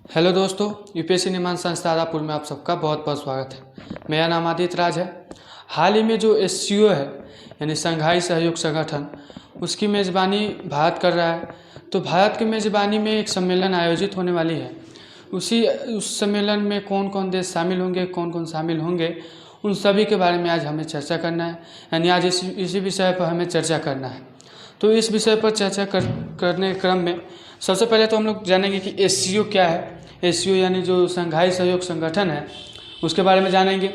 Hello दोस्तों, UPSC निर्माण संस्था आदापुर में आप सबका बहुत बहुत स्वागत है। मेरा नाम आदित्य राज है। हाल ही में जो एससीओ है यानी शंघाई सहयोग संगठन, उसकी मेज़बानी भारत कर रहा है। तो भारत की मेज़बानी में एक सम्मेलन आयोजित होने वाली है। उस सम्मेलन में कौन कौन देश शामिल होंगे, कौन कौन शामिल होंगे, उन सभी के बारे में आज हमें चर्चा करना है। यानी आज इसी विषय पर हमें चर्चा करना है। तो इस विषय पर चर्चा करने के क्रम में सबसे पहले तो हम लोग जानेंगे कि एससीओ क्या है। एससीओ यानी जो शंघाई सहयोग संगठन है, उसके बारे में जानेंगे।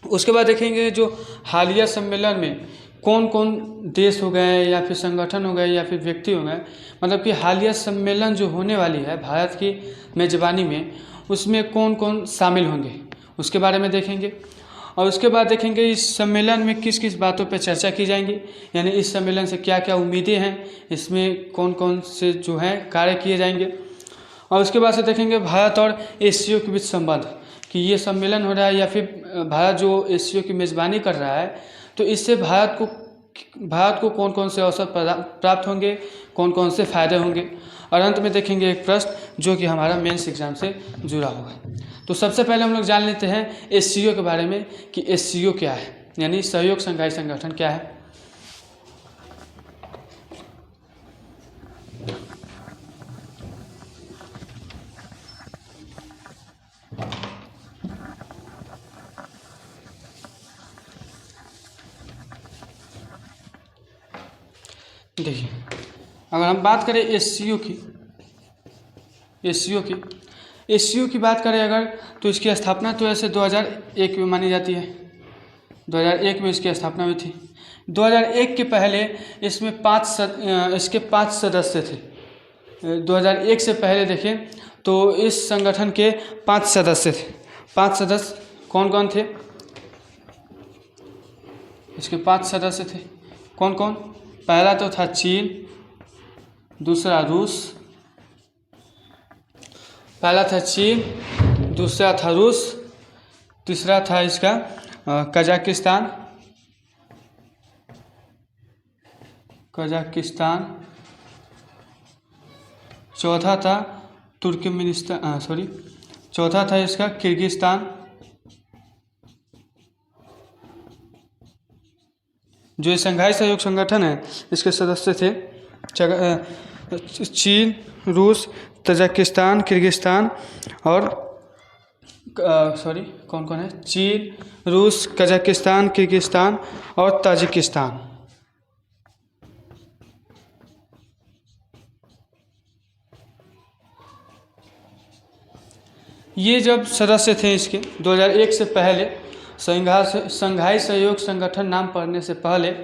उसके बाद देखेंगे जो हालिया सम्मेलन में कौन कौन देश हो गए या फिर संगठन हो गए या फिर व्यक्ति हो गए, मतलब कि हालिया सम्मेलन जो होने वाली है भारत की मेज़बानी में, उसमें कौन कौन शामिल होंगे, उसके बारे में देखेंगे। और उसके बाद देखेंगे इस सम्मेलन में किस किस बातों पर चर्चा की जाएंगी, यानी इस सम्मेलन से क्या क्या उम्मीदें हैं, इसमें कौन कौन से जो हैं कार्य किए जाएंगे। और उसके बाद से देखेंगे भारत और एससीओ के बीच संबंध, कि ये सम्मेलन हो रहा है या फिर भारत जो एससीओ की मेज़बानी कर रहा है, तो इससे भारत को कौन कौन से अवसर प्राप्त होंगे, कौन कौन से फ़ायदे होंगे। और अंत में देखेंगे एक प्रश्न जो कि हमारा मेंस एग्ज़ाम से जुड़ा होगा। तो सबसे पहले हम लोग जान लेते हैं एससीओ के बारे में कि एससीओ क्या है, यानी सहयोग शंघाई संगठन क्या है। देखिए, अगर हम बात करें एससीओ की बात करें अगर, तो इसकी स्थापना तो ऐसे 2001 में मानी जाती है। 2001 में इसकी स्थापना हुई थी। 2001 के पहले इसमें इसके 5 सदस्य थे। 2001 से पहले देखें तो इस संगठन के 5 सदस्य थे। 5 सदस्य कौन कौन थे? इसके 5 सदस्य थे कौन कौन? पहला तो था चीन, दूसरा रूस, दूसरा था रूस, तीसरा था इसका कजाकिस्तान, चौथा था चौथा था इसका किर्गिस्तान। जो शंघाई सहयोग संगठन है, इसके सदस्य थे चीन, रूस, तजाकिस्तान, किर्गिस्तान और कौन कौन है? चीन, रूस, कजाकिस्तान, किर्गिस्तान और ताजिकिस्तान। ये जब सदस्य थे इसके 2001 से पहले, शंघाई सहयोग संगठन नाम पड़ने से पहले,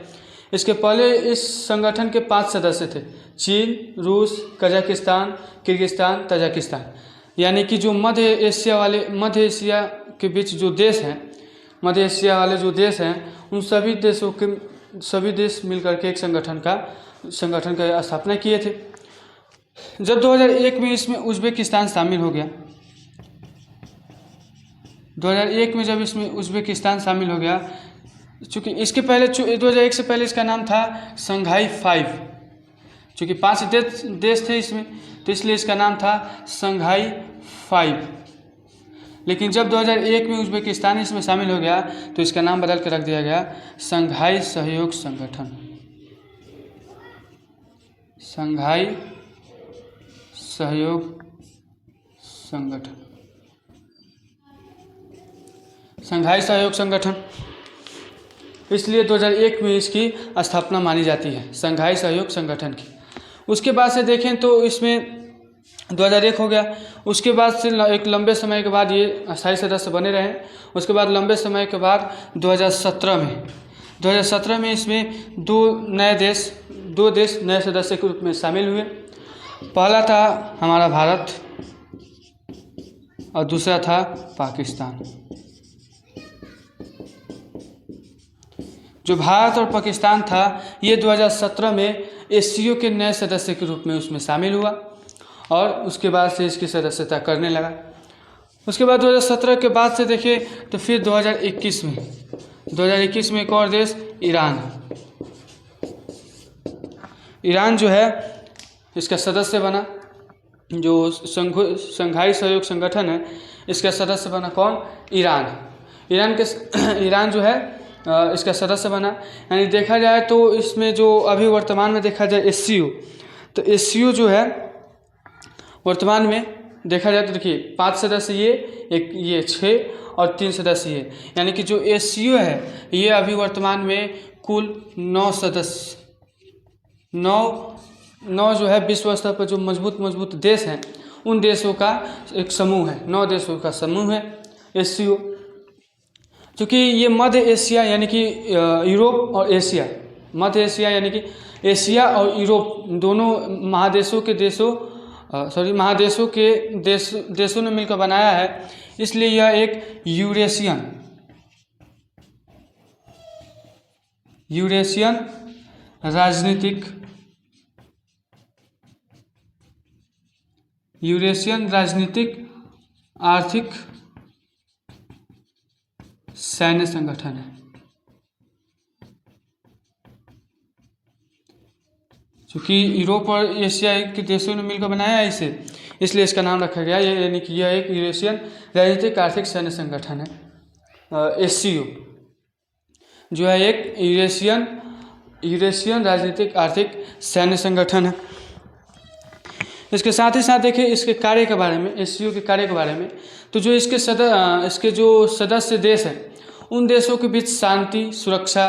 इसके पहले इस संगठन के 5 सदस्य थे: चीन, रूस, कजाकिस्तान, किर्गिस्तान, तजाकिस्तान। यानी कि जो मध्य एशिया के बीच जो देश हैं, मध्य एशिया वाले जो देश हैं, उन सभी देश मिलकर के एक संगठन का स्थापना किए थे। जब 2001 में इसमें उज़्बेकिस्तान शामिल हो गया, 2001 में जब इसमें उज़्बेकिस्तान शामिल हो गया, चूँकि इसके पहले 2001 से पहले इसका नाम था शंघाई 5, चूँकि 5 देश थे इसमें, तो इसलिए इसका नाम था शंघाई 5। लेकिन जब 2001 में उज़्बेकिस्तान इसमें शामिल हो गया, तो इसका नाम बदल कर रख दिया गया शंघाई सहयोग संगठन। शंघाई सहयोग संगठन इसलिए 2001 में इसकी स्थापना मानी जाती है, शंघाई सहयोग संगठन की। उसके बाद से देखें तो इसमें 2001 हो गया। उसके बाद से एक लंबे समय के बाद ये अस्थायी सदस्य बने रहे। उसके बाद लंबे समय के बाद 2017 में इसमें 2 देश नए सदस्य के रूप में शामिल हुए। पहला था हमारा भारत और दूसरा था पाकिस्तान। जो भारत और पाकिस्तान था, ये 2017 में एससीओ के नए सदस्य के रूप में उसमें शामिल हुआ और उसके बाद से इसकी सदस्यता करने लगा। उसके बाद 2017 के बाद से देखें तो फिर 2021 में एक और देश ईरान जो है इसका सदस्य बना। जो संघाई सहयोग संगठन है इसका सदस्य बना कौन? ईरान। ईरान जो है इसका सदस्य बना। यानी देखा जाए तो इसमें जो अभी वर्तमान में देखा जाए SCO, तो SCO जो है वर्तमान में देखा जाए तो देखिए 5 सदस्य ये 6 और 3 सदस्य ये, यानी कि जो SCO है ये अभी वर्तमान में कुल 9 सदस्य 9 जो है विश्व स्तर पर जो मजबूत देश हैं उन देशों का एक समूह है, 9 देशों का समूह है SCO। क्योंकि ये मध्य एशिया यानी कि यूरोप और एशिया, मध्य एशिया यानी कि एशिया और यूरोप दोनों महादेशों के देशों ने मिलकर बनाया है, इसलिए यह एक यूरेशियन राजनीतिक आर्थिक सैन्य संगठन है। क्योंकि यूरोप और एशिया के देशों ने मिलकर बनाया है इसे, इसलिए इसका नाम रखा गया, यानी कि यह एक यूरेशियन राजनीतिक आर्थिक सैन्य संगठन है। SCO जो है एक यूरेशियन राजनीतिक आर्थिक सैन्य संगठन है। इसके साथ ही साथ देखिए इसके कार्य के बारे में, SCO के कार्य के बारे में, तो जो इसके जो सदस्य देश हैं उन देशों के बीच शांति, सुरक्षा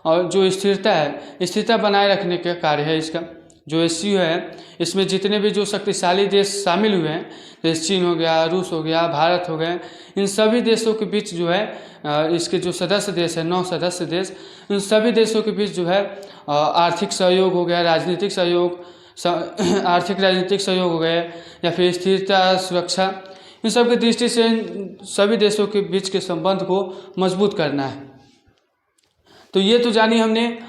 और जो स्थिरता बनाए रखने का कार्य है इसका। जो SCO है इसमें जितने भी जो शक्तिशाली देश शामिल हुए हैं, जैसे चीन हो गया, रूस हो गया, भारत हो गए, इन सभी देशों के बीच जो है इसके जो सदस्य देश है 9 सदस्य देश, इन सभी देशों के बीच जो है आर्थिक सहयोग हो गया, राजनीतिक सहयोग, आर्थिक राजनीतिक सहयोग हो गए या फिर स्थिरता, सुरक्षा, इन सब की दृष्टि से इन सभी देशों के बीच के संबंध को मजबूत करना है। तो ये तो जानी हमने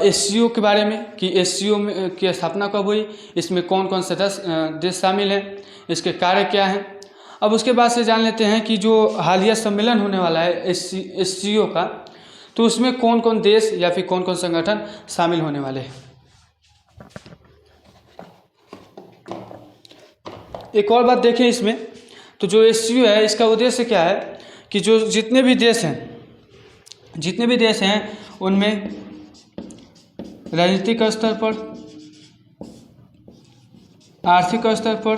SCO के बारे में कि SCO में की स्थापना कब हुई, इसमें कौन कौन सदस्य देश शामिल हैं, इसके कार्य क्या हैं। अब उसके बाद से जान लेते हैं कि जो हालिया सम्मेलन होने वाला है SCO का, तो उसमें कौन कौन देश या फिर कौन कौन संगठन शामिल होने वाले हैं। एक और बात देखें इसमें, तो जो SCO है इसका उद्देश्य क्या है कि जो जितने भी देश हैं उनमें राजनीतिक स्तर पर, आर्थिक स्तर पर,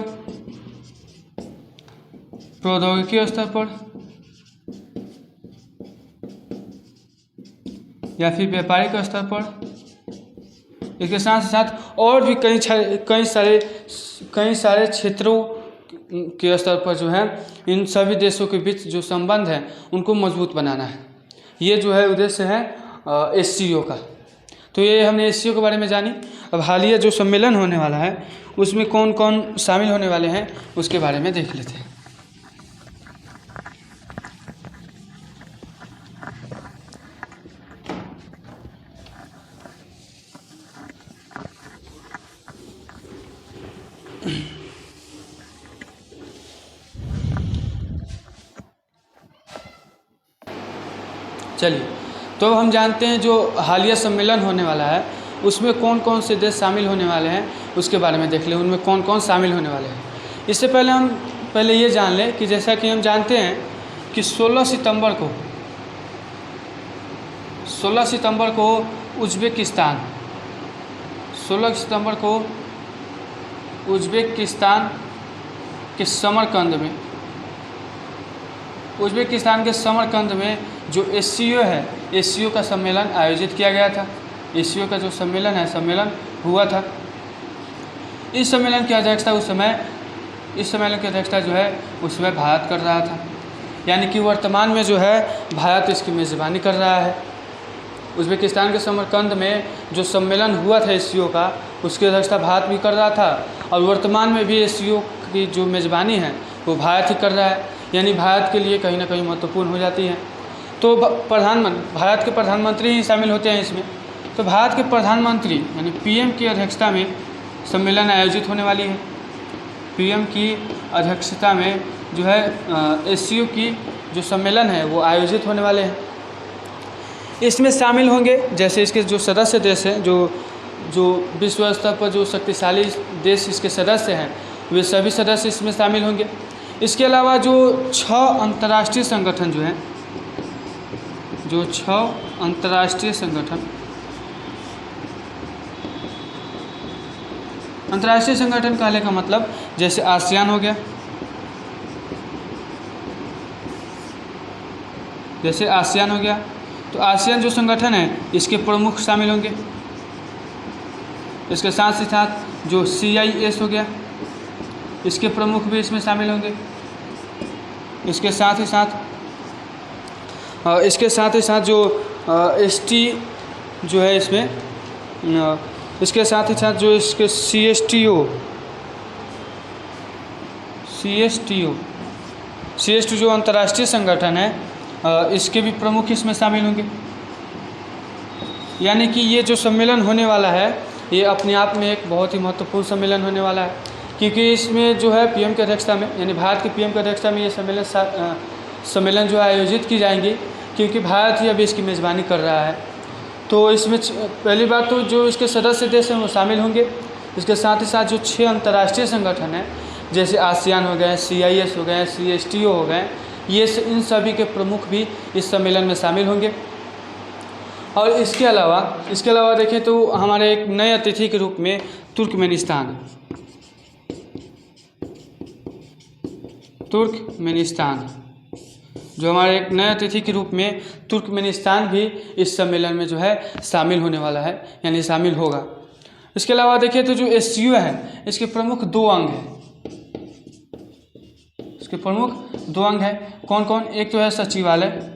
प्रौद्योगिकी स्तर पर या फिर व्यापारिक स्तर पर, इसके साथ साथ और भी कई सारे क्षेत्रों के स्तर पर जो है इन सभी देशों के बीच जो संबंध है उनको मजबूत बनाना है। ये जो है उद्देश्य है SCO का। तो ये हमने SCO के बारे में जानी। अब हालिया जो सम्मेलन होने वाला है उसमें कौन कौन शामिल होने वाले हैं उसके बारे में देख लेते हैं। चलिए, तो हम जानते हैं जो हालिया सम्मेलन होने वाला है उसमें कौन कौन से देश शामिल होने वाले हैं उसके बारे में देख लें, उनमें कौन कौन शामिल होने वाले हैं। इससे पहले हम ये जान लें कि जैसा कि हम जानते हैं कि 16 सितंबर को उज़्बेकिस्तान के समरकंद में जो SCO है, SCO का सम्मेलन आयोजित किया गया था। SCO का जो सम्मेलन हुआ था। इस सम्मेलन की अध्यक्षता जो है उस समय भारत कर रहा था, यानी कि वर्तमान में जो है भारत इसकी मेज़बानी कर रहा है। उज़्बेकिस्तान के समरकंद में जो सम्मेलन हुआ था SCO का, उसकी अध्यक्षता भारत भी कर रहा था और वर्तमान में भी SCO की जो मेज़बानी है वो भारत ही कर रहा है, यानी भारत के लिए कहीं ना कहीं महत्वपूर्ण हो जाती है। तो भारत के प्रधानमंत्री ही शामिल होते हैं इसमें। तो भारत के प्रधानमंत्री यानी PM की अध्यक्षता में सम्मेलन आयोजित होने वाली है। PM की अध्यक्षता में जो है SCO की जो सम्मेलन है वो आयोजित होने वाले हैं। इसमें शामिल होंगे जैसे इसके जो सदस्य देश हैं, जो विश्व स्तर पर जो शक्तिशाली देश इसके सदस्य हैं वे सभी सदस्य इसमें शामिल होंगे। इसके अलावा जो 6 अंतर्राष्ट्रीय संगठन जो हैं, जो 6 अंतर्राष्ट्रीय संगठन कहने का मतलब जैसे आसियान हो गया, तो आसियान जो संगठन है इसके प्रमुख शामिल होंगे। इसके साथ ही साथ जो CIS हो गया, इसके प्रमुख भी इसमें शामिल होंगे। इसके साथ ही साथ जो ST जो है इसमें, इसके साथ ही साथ जो इसके CSTO जो अंतर्राष्ट्रीय संगठन है, इसके भी प्रमुख इसमें शामिल होंगे। यानी कि ये जो सम्मेलन होने वाला है ये अपने आप में एक बहुत ही महत्वपूर्ण सम्मेलन होने वाला है, क्योंकि इसमें जो है PM की अध्यक्षता में, यानी भारत के PM की अध्यक्षता में ये सम्मेलन जो है आयोजित की जाएंगी, क्योंकि भारत ही अभी इसकी मेज़बानी कर रहा है। तो इसमें पहली बात तो जो इसके सदस्य देश हैं वो शामिल होंगे। इसके साथ ही साथ जो 6 अंतर्राष्ट्रीय संगठन हैं जैसे आसियान हो गए, CIS हो गए, CSTO हो गए, ये इन सभी के प्रमुख भी इस सम्मेलन में शामिल होंगे। और इसके अलावा देखें तो हमारे एक नए अतिथि के रूप में तुर्कमेनिस्तान, जो हमारे एक नए अतिथि के रूप में तुर्कमेनिस्तान भी इस सम्मेलन में जो है शामिल होने वाला है, यानी शामिल होगा। इसके अलावा देखिए तो जो SCO है इसके प्रमुख 2 अंग हैं। इसके प्रमुख 2 अंग हैं, कौन कौन? एक तो है सचिवालय।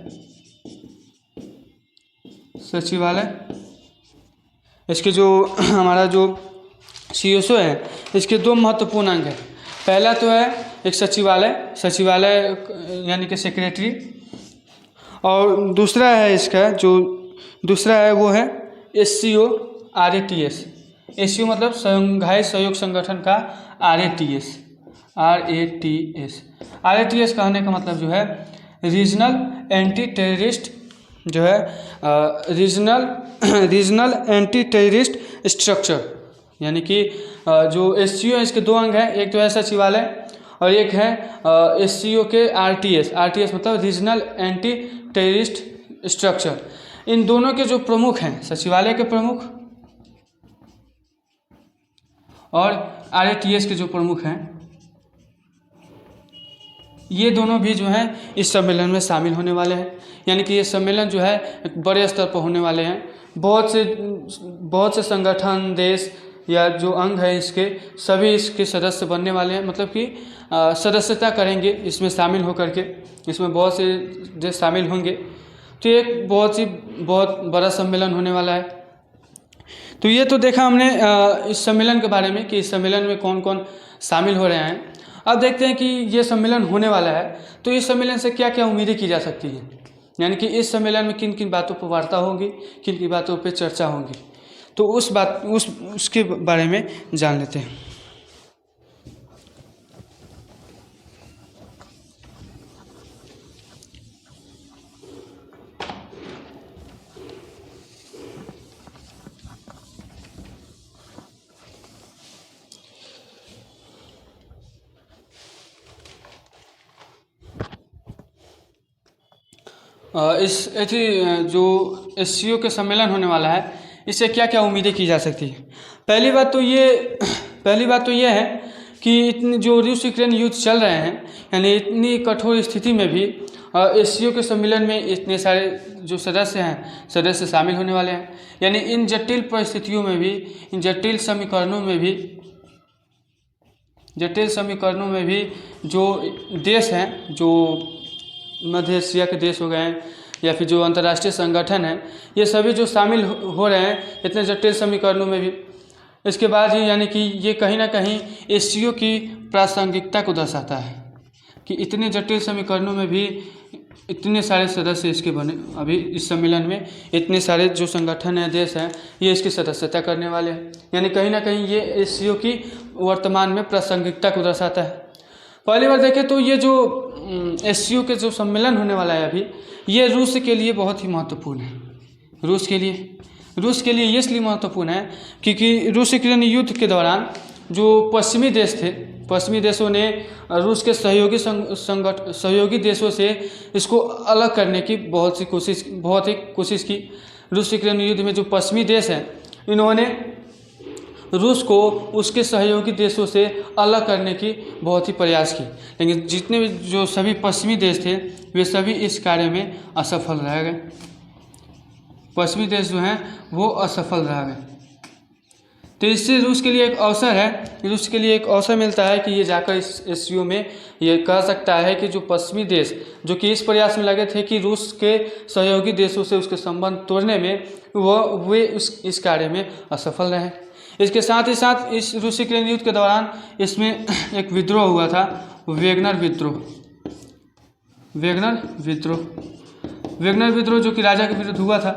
इसके जो हमारा जो CSO है इसके 2 महत्वपूर्ण अंग हैं। पहला तो है एक सचिवालय यानी कि सेक्रेटरी, और दूसरा है वो है SCO RATS। SCO मतलब शंघाई सहयोग संगठन का RATS कहने का मतलब जो है रीजनल एंटी टेररिस्ट स्ट्रक्चर, यानी कि जो SCO है इसके 2 अंग हैं, एक तो है सचिवालय और एक है SCO के RTS मतलब रीजनल एंटी टेररिस्ट स्ट्रक्चर। इन दोनों के जो प्रमुख हैं, सचिवालय के प्रमुख और RATS के जो प्रमुख हैं, ये दोनों भी जो हैं इस सम्मेलन में शामिल होने वाले हैं। यानी कि ये सम्मेलन जो है एक बड़े स्तर पर होने वाले हैं। बहुत से संगठन, देश या जो अंग है इसके सभी इसके सदस्य बनने वाले हैं, मतलब कि सदस्यता करेंगे इसमें शामिल होकर के। इसमें बहुत से देश शामिल होंगे, तो एक बहुत बड़ा सम्मेलन होने वाला है। तो ये तो देखा हमने इस सम्मेलन के बारे में कि इस सम्मेलन में कौन कौन शामिल हो रहे हैं। अब देखते हैं कि ये सम्मेलन होने वाला है तो इस सम्मेलन से क्या क्या उम्मीदें की जा सकती हैं, यानी कि इस सम्मेलन में किन किन बातों पर वार्ता होगी, किन किन बातों पर चर्चा होगी। तो उसके बारे में जान लेते हैं। जो SCO के सम्मेलन होने वाला है इससे क्या क्या उम्मीदें की जा सकती है। पहली बात तो ये है कि इतनी जो रूस यूक्रेन युद्ध चल रहे हैं, यानी इतनी कठोर स्थिति में भी SCO के सम्मेलन में इतने सारे जो सदस्य शामिल होने वाले हैं। यानी इन जटिल परिस्थितियों में भी, इन जटिल समीकरणों में भी जो देश हैं, जो मध्य एशिया के देश हो गए या फिर जो अंतर्राष्ट्रीय संगठन हैं, ये सभी जो शामिल हो रहे हैं इतने जटिल समीकरणों में भी। इसके बाद ही यानी कि ये कहीं ना कहीं SCO की प्रासंगिकता को दर्शाता है कि इतने जटिल समीकरणों में भी इतने सारे सदस्य इसके बने। अभी इस सम्मेलन में इतने सारे जो संगठन हैं, देश हैं, ये इसकी सदस्यता करने वाले हैं। यानी कहीं ना कहीं ये SCO की वर्तमान में प्रासंगिकता को दर्शाता है। पहली बार देखें तो ये जो SCO के जो सम्मेलन होने वाला है अभी, ये रूस के लिए बहुत ही महत्वपूर्ण है। रूस के लिए ये इसलिए महत्वपूर्ण है क्योंकि रूस यूक्रेन युद्ध के दौरान जो पश्चिमी देश थे, पश्चिमी देशों ने रूस के सहयोगी देशों से इसको अलग करने की बहुत ही कोशिश की। रूस यूक्रेन युद्ध में जो पश्चिमी देश हैं इन्होंने रूस को उसके सहयोगी देशों से अलग करने की बहुत ही प्रयास की, लेकिन जितने भी जो सभी पश्चिमी देश थे वे सभी इस कार्य में असफल रह गए। पश्चिमी देश जो हैं वो असफल रह गए। तो इससे रूस के लिए एक अवसर है, रूस के लिए एक अवसर मिलता है कि ये जाकर इस एससीओ में ये कह सकता है कि जो पश्चिमी देश जो कि इस प्रयास में लगे थे कि रूस के सहयोगी देशों से उसके संबंध तोड़ने में वे इस कार्य में असफल रहे। इसके साथ ही साथ इस रूस यूक्रेन युद्ध के दौरान इसमें एक विद्रोह हुआ था, वेगनर विद्रोह जो कि राजा के विरुद्ध हुआ था।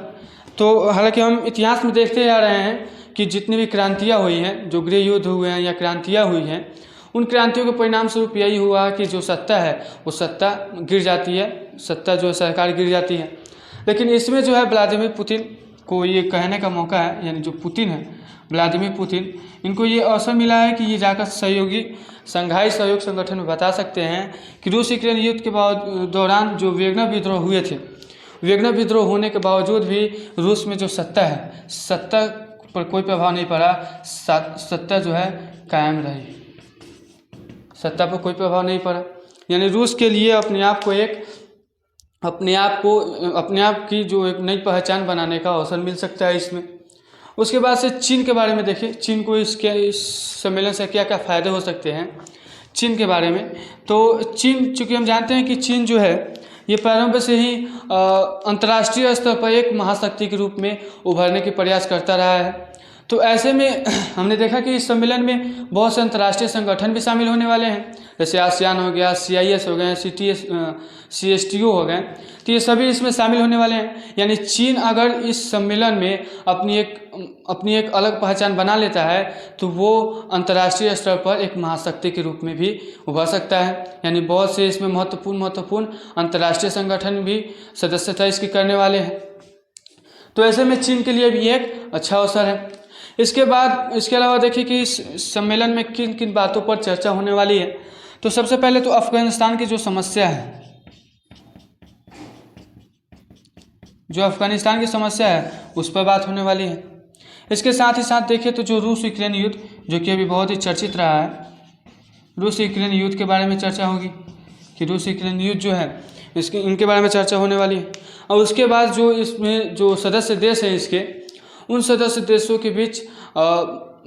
तो हालांकि हम इतिहास में देखते आ रहे हैं कि जितनी भी क्रांतियाँ हुई हैं, जो गृह युद्ध हुए हैं या क्रांतियाँ हुई हैं, उन क्रांतियों के परिणाम स्वरूप यही हुआ कि जो सत्ता है वो सत्ता गिर जाती है, सत्ता जो सरकार गिर जाती है। लेकिन इसमें जो है व्लादिमीर पुतिन को ये कहने का मौका है, यानी जो पुतिन है व्लादिमीर पुतिन, इनको ये अवसर मिला है कि ये जाकर शंघाई सहयोग संगठन में बता सकते हैं कि रूस यूक्रेन युद्ध के दौरान जो वेगनर विद्रोह हुए थे, वेगनर विद्रोह होने के बावजूद भी रूस में जो सत्ता है, सत्ता पर कोई प्रभाव नहीं पड़ा, सत्ता जो है कायम रही, सत्ता पर कोई प्रभाव नहीं पड़ा। यानी रूस के लिए अपने आप की जो एक नई पहचान बनाने का अवसर मिल सकता है इसमें। उसके बाद से चीन के बारे में देखिए, चीन को इस सम्मेलन से क्या क्या फ़ायदे हो सकते हैं चीन के बारे में। तो चीन, चूँकि हम जानते हैं कि चीन जो है ये प्रारंभ से ही अंतर्राष्ट्रीय स्तर पर एक महाशक्ति के रूप में उभरने के प्रयास करता रहा है। तो ऐसे में हमने देखा कि इस सम्मेलन में बहुत से अंतर्राष्ट्रीय संगठन भी शामिल होने वाले हैं, जैसे आसियान हो गया, CIS हो गए, CSTO हो गए, तो ये सभी इसमें शामिल होने वाले हैं। यानी चीन अगर इस सम्मेलन में अपनी एक अलग पहचान बना लेता है तो वो अंतर्राष्ट्रीय स्तर पर एक महाशक्ति के रूप में भी उभर सकता है। यानी बहुत से इसमें महत्वपूर्ण अंतर्राष्ट्रीय संगठन भी सदस्यता इसकी करने वाले हैं। तो ऐसे में चीन के लिए भी एक अच्छा अवसर है। इसके अलावा देखिए कि इस सम्मेलन में किन किन बातों पर चर्चा होने वाली है। तो सबसे पहले तो अफगानिस्तान की जो समस्या है, उस पर बात होने वाली है। इसके साथ ही साथ देखिए तो जो रूस यूक्रेन युद्ध जो कि अभी बहुत ही चर्चित रहा है, रूस यूक्रेन युद्ध के बारे में चर्चा होगी कि रूस यूक्रेन युद्ध जो है इनके बारे में चर्चा होने वाली है। और उसके बाद जो इसमें जो सदस्य देश हैं इसके, उन सदस्य देशों के बीच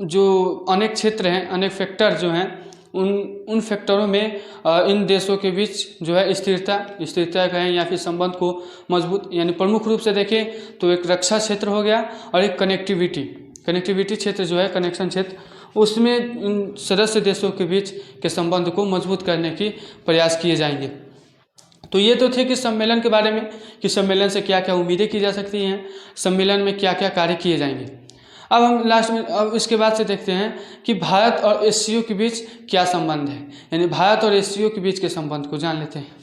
जो अनेक क्षेत्र हैं, अनेक फैक्टर जो हैं, उन फैक्टरों में इन देशों के बीच जो है स्थिरता कहें या फिर संबंध को मजबूत, यानी प्रमुख रूप से देखें तो एक रक्षा क्षेत्र हो गया और एक कनेक्टिविटी क्षेत्र जो है, कनेक्शन क्षेत्र, उसमें इन सदस्य देशों के बीच के संबंध को मजबूत करने की प्रयास किए जाएंगे। तो ये तो थे कि सम्मेलन के बारे में, कि सम्मेलन से क्या क्या उम्मीदें की जा सकती हैं, सम्मेलन में क्या क्या कार्य किए जाएंगे। अब हम लास्ट में इसके बाद से देखते हैं कि भारत और एससीओ के बीच क्या संबंध है, यानी भारत और एससीओ के बीच के संबंध को जान लेते हैं।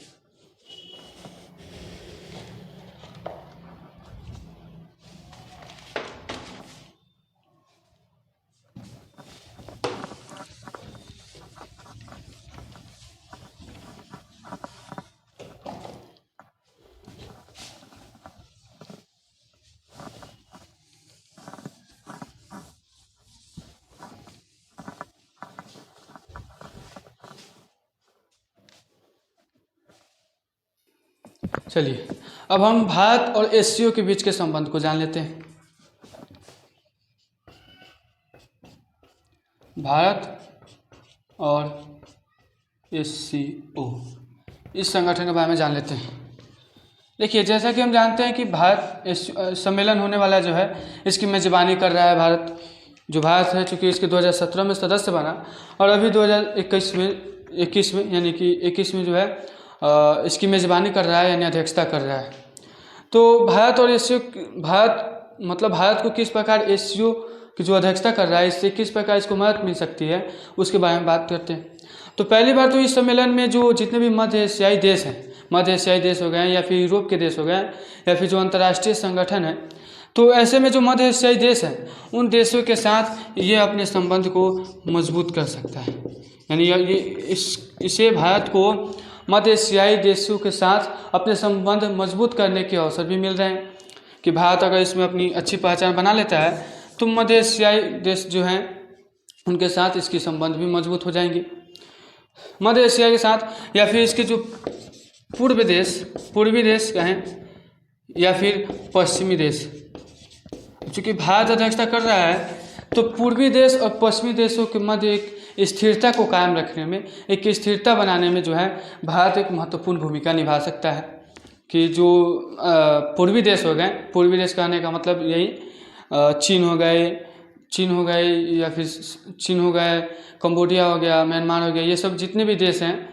चलिए अब हम भारत और एससीओ के बीच के संबंध को जान लेते हैं। भारत और एससीओ, इस संगठन के बारे में जान लेते हैं। देखिए, जैसा कि हम जानते हैं कि भारत सम्मेलन होने वाला जो है इसकी मेजबानी कर रहा है भारत। जो भारत है चूँकि इसके 2017 में सदस्य बना और अभी 2021 में यानी कि 21 में जो है इसकी मेज़बानी कर रहा है, यानी अध्यक्षता कर रहा है। तो भारत और एससीओ, भारत को किस प्रकार एससीओ की जो अध्यक्षता कर रहा है इससे किस प्रकार इसको मदद मिल सकती है, उसके बारे में बात करते हैं। तो पहली बार तो इस सम्मेलन में जो जितने भी मध्य एशियाई देश हैं, मध्य एशियाई देश हो गए या फिर यूरोप के देश हो गए या फिर जो अंतर्राष्ट्रीय संगठन है, तो ऐसे में जो मध्य एशियाई देश हैं उन देशों के साथ ये अपने संबंध को मजबूत कर सकता है, यानी ये इसे भारत को मध्य एशियाई देशों के साथ अपने संबंध मजबूत करने के अवसर भी मिल रहे हैं कि भारत अगर इसमें अपनी अच्छी पहचान बना लेता है तो मध्य एशियाई देश जो हैं उनके साथ इसके संबंध भी मजबूत हो जाएंगे मध्य एशिया के साथ, या फिर इसके जो पूर्वी देश कहें या फिर पश्चिमी देश। चूँकि भारत अध्यक्षता कर रहा है तो पूर्वी देश और पश्चिमी देशों के मध्य एक स्थिरता को कायम रखने में, एक स्थिरता बनाने में जो है भारत एक महत्वपूर्ण भूमिका निभा सकता है। कि जो पूर्वी देश हो गए, पूर्वी देश कहने का मतलब यही चीन हो गए या फिर चीन हो गए, कंबोडिया हो गया, म्यांमार हो गया, ये सब जितने भी देश हैं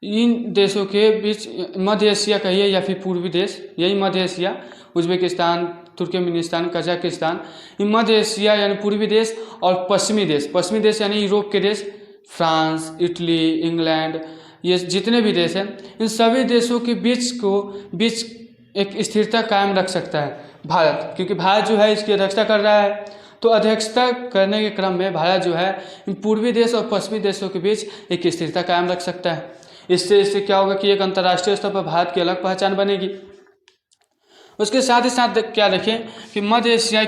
इन देशों के बीच मध्य एशिया कहिए या फिर पूर्वी देश, यही मध्य एशिया, उज्बेकिस्तान, तुर्कमेनिस्तान, कजाकिस्तान, इन मध्य एशिया यानी पूर्वी देश और पश्चिमी देश यानी यूरोप के देश, फ्रांस, इटली, इंग्लैंड, ये जितने भी देश हैं इन सभी देशों के बीच एक स्थिरता कायम रख सकता है भारत, क्योंकि भारत जो है इसकी अध्यक्षता कर रहा है। तो अध्यक्षता करने के क्रम में भारत जो है इन पूर्वी देश और पश्चिमी देशों के बीच एक स्थिरता कायम रख सकता है। इससे क्या होगा कि एक अंतर्राष्ट्रीय स्तर पर भारत की अलग पहचान बनेगी। उसके साथ ही साथ क्या देखें कि मध्य एशियाई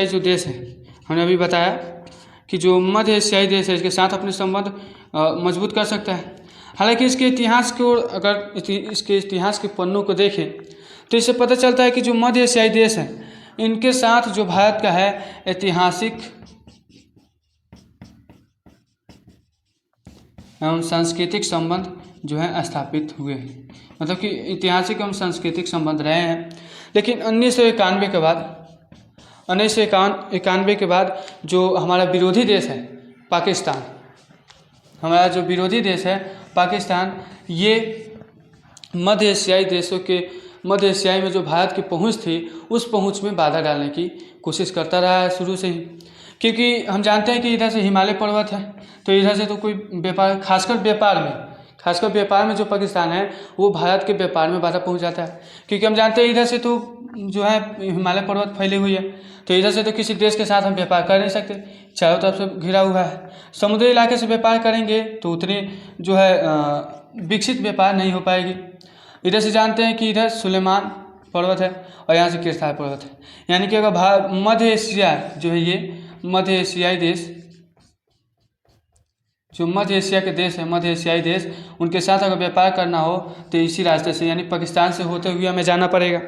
जो देश हैं, हमने अभी बताया कि जो मध्य एशियाई देश है इसके साथ अपने संबंध मजबूत कर सकता है। हालांकि इसके इतिहास को अगर इसके इतिहास के पन्नों को देखें तो इससे पता चलता है कि जो मध्य एशियाई देश हैं इनके साथ जो भारत का है ऐतिहासिक एवं सांस्कृतिक संबंध जो है स्थापित हुए हैं, मतलब कि ऐतिहासिक एवं सांस्कृतिक संबंध रहे हैं। लेकिन 1991 के बाद जो हमारा विरोधी देश है पाकिस्तान, हमारा जो विरोधी देश है पाकिस्तान, ये मध्य एशियाई में जो भारत की पहुंच थी उस पहुंच में बाधा डालने की कोशिश करता रहा है शुरू से ही, क्योंकि हम जानते हैं कि इधर से हिमालय पर्वत है तो इधर से तो कोई व्यापार, खासकर व्यापार में जो पाकिस्तान है वो भारत के व्यापार में बाधा पहुंच जाता है, क्योंकि हम जानते हैं इधर से तो जो है हिमालय पर्वत फैली हुई है तो इधर से तो किसी देश के साथ हम व्यापार कर नहीं सकते, चारों तरफ से घिरा हुआ है। समुद्री इलाके से व्यापार करेंगे तो उतनी जो है विकसित व्यापार नहीं हो पाएगी। इधर से जानते हैं कि इधर सुलेमान पर्वत है और यहाँ से किरथार पर्वत है, यानी कि अगर मध्य एशिया जो है ये मध्य एशियाई देश, जो मध्य एशिया के देश है मध्य एशियाई देश, उनके साथ अगर व्यापार करना हो तो इसी रास्ते से यानी पाकिस्तान से होते हुए हमें जाना पड़ेगा।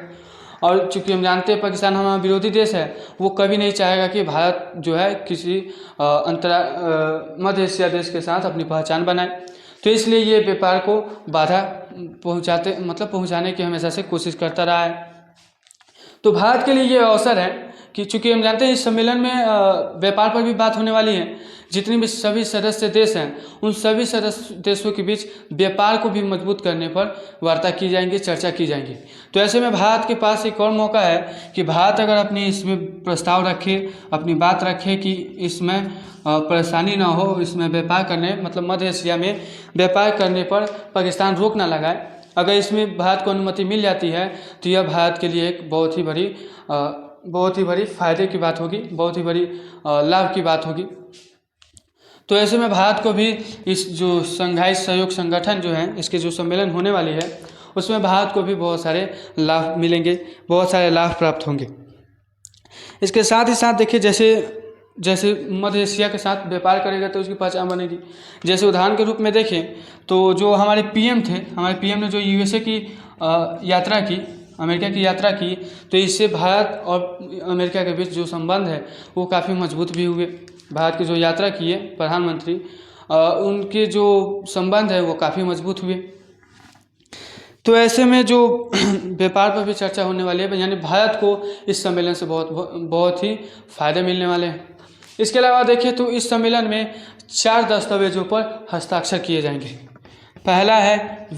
और चूँकि हम जानते हैं पाकिस्तान हमारा विरोधी देश है, वो कभी नहीं चाहेगा कि भारत जो है किसी मध्य एशिया देश के साथ अपनी पहचान बनाए, तो इसलिए ये व्यापार को बाधा पहुंचाने की हमेशा से कोशिश करता रहा है। तो भारत के लिए ये अवसर है कि चूँकि हम जानते हैं इस सम्मेलन में व्यापार पर भी बात होने वाली है, जितने भी सभी सदस्य देश हैं उन सभी सदस्य देशों के बीच व्यापार को भी मजबूत करने पर वार्ता की जाएंगी, चर्चा की जाएंगी। तो ऐसे में भारत के पास एक और मौका है कि भारत अगर अपनी इसमें प्रस्ताव रखे, अपनी बात रखे कि इसमें परेशानी ना हो, इसमें व्यापार करने मतलब मध्य एशिया में व्यापार करने पर पाकिस्तान रोक ना लगाए, अगर इसमें भारत को अनुमति मिल जाती है तो यह भारत के लिए एक बहुत ही बड़ी फायदे की बात होगी, बहुत ही बड़ी लाभ की बात होगी। तो ऐसे में भारत को भी इस जो शंघाई सहयोग संगठन जो है इसके जो सम्मेलन होने वाली है उसमें भारत को भी बहुत सारे लाभ मिलेंगे, बहुत सारे लाभ प्राप्त होंगे। इसके साथ ही साथ देखिए जैसे मध्य एशिया के साथ व्यापार करेगा तो उसकी पहचान बनेगी। जैसे उदाहरण के रूप में देखें तो जो हमारे पीएम ने जो यूएसए की यात्रा की, अमेरिका की यात्रा की, तो इससे भारत और अमेरिका के बीच जो संबंध है वो काफ़ी मजबूत भी हुए। भारत की जो यात्रा किए प्रधानमंत्री, उनके जो संबंध है वो काफ़ी मजबूत हुए। तो ऐसे में जो व्यापार पर भी चर्चा होने वाली है, यानी भारत को इस सम्मेलन से बहुत ही फायदे मिलने वाले हैं। इसके अलावा देखिए तो इस सम्मेलन में 4 दस्तावेजों पर हस्ताक्षर किए जाएंगे। पहला है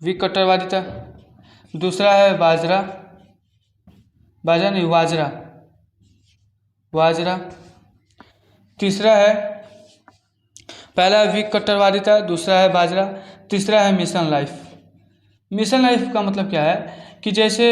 विकट्टरवादिता, दूसरा है वाजरा, तीसरा है, पहला है विकट्टरवादिता, दूसरा है बाजरा, तीसरा है मिशन लाइफ। मिशन लाइफ का मतलब क्या है कि जैसे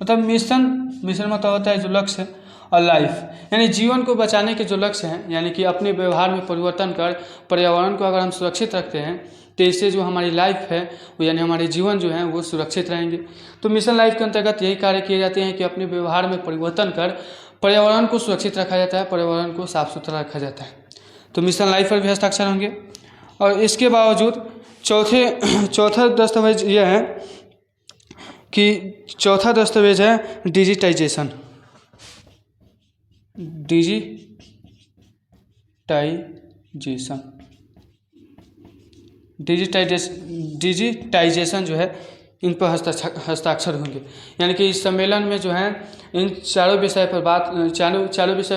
मतलब मिशन मतलब होता है जो लक्ष्य, और लाइफ यानी जीवन को बचाने के जो लक्ष्य हैं, यानी कि अपने व्यवहार में परिवर्तन कर पर्यावरण को अगर हम सुरक्षित रखते हैं तो इससे जो हमारी लाइफ है वो यानी हमारे जीवन जो है वो सुरक्षित रहेंगे। तो मिशन लाइफ के अंतर्गत यही कार्य किए जाते हैं कि अपने व्यवहार में परिवर्तन कर पर्यावरण को सुरक्षित रखा जाता है, पर्यावरण को साफ सुथरा रखा जाता है। तो मिशन लाइफ पर भी हस्ताक्षर होंगे। और इसके बावजूद चौथा दस्तावेज यह है कि चौथा दस्तावेज है डिजिटाइजेशन। डिजिटाइजेशन जो है इन पर हस्ताक्षर होंगे। यानी कि इस सम्मेलन में जो है इन चारों विषय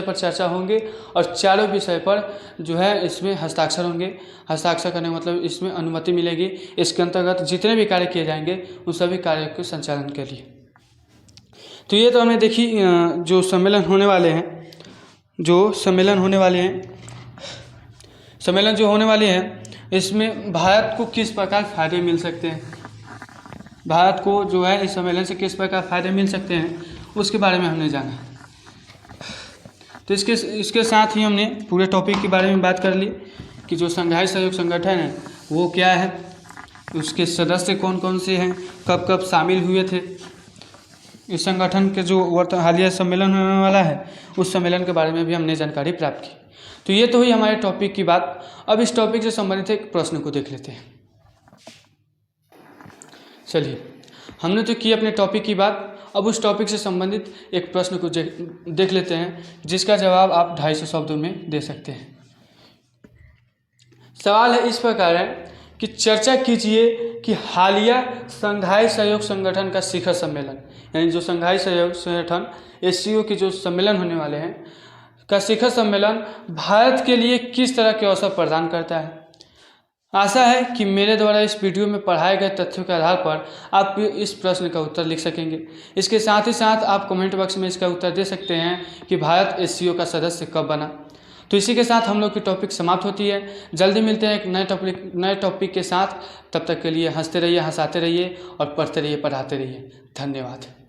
पर चर्चा होंगे और चारों विषय पर जो है इसमें हस्ताक्षर होंगे। हस्ताक्षर करने का मतलब इसमें अनुमति मिलेगी। इसके अंतर्गत जितने भी कार्य किए जाएंगे उन सभी कार्यों के संचालन के लिए। तो ये तो हमने देखी जो सम्मेलन होने वाले हैं। सम्मेलन जो होने वाले हैं इसमें भारत को किस प्रकार फ़ायदे मिल सकते हैं, भारत को जो है इस सम्मेलन से किस प्रकार फ़ायदे मिल सकते हैं उसके बारे में हमने जाना। तो इसके साथ ही हमने पूरे टॉपिक के बारे में बात कर ली कि जो शंघाई सहयोग संगठन है वो क्या है, उसके सदस्य कौन कौन से हैं, कब कब शामिल हुए थे, इस संगठन के जो हालिया सम्मेलन होने वाला है उस सम्मेलन के बारे में भी हमने जानकारी प्राप्त की। तो ये तो हुई हमारे टॉपिक की बात। अब इस टॉपिक से संबंधित एक प्रश्न को देख लेते हैं। चलिए, हमने तो की अपने टॉपिक की बात, अब उस टॉपिक से संबंधित एक प्रश्न को देख लेते हैं जिसका जवाब आप 250 शब्दों में दे सकते हैं। सवाल है इस प्रकार है कि चर्चा कीजिए कि हालिया शंघाई सहयोग संगठन का शिखर सम्मेलन, यानी जो शंघाई सहयोग संगठन SCO के जो सम्मेलन होने वाले हैं का शिखर सम्मेलन भारत के लिए किस तरह के अवसर प्रदान करता है। आशा है कि मेरे द्वारा इस वीडियो में पढ़ाए गए तथ्यों के आधार पर आप इस प्रश्न का उत्तर लिख सकेंगे। इसके साथ ही साथ आप कमेंट बॉक्स में इसका उत्तर दे सकते हैं कि भारत SCO का सदस्य कब बना। तो इसी के साथ हम लोग की टॉपिक समाप्त होती है। जल्दी मिलते हैं एक नए टॉपिक के साथ। तब तक के लिए हंसते रहिए, हंसाते रहिए और पढ़ते रहिए, पढ़ाते रहिए। धन्यवाद।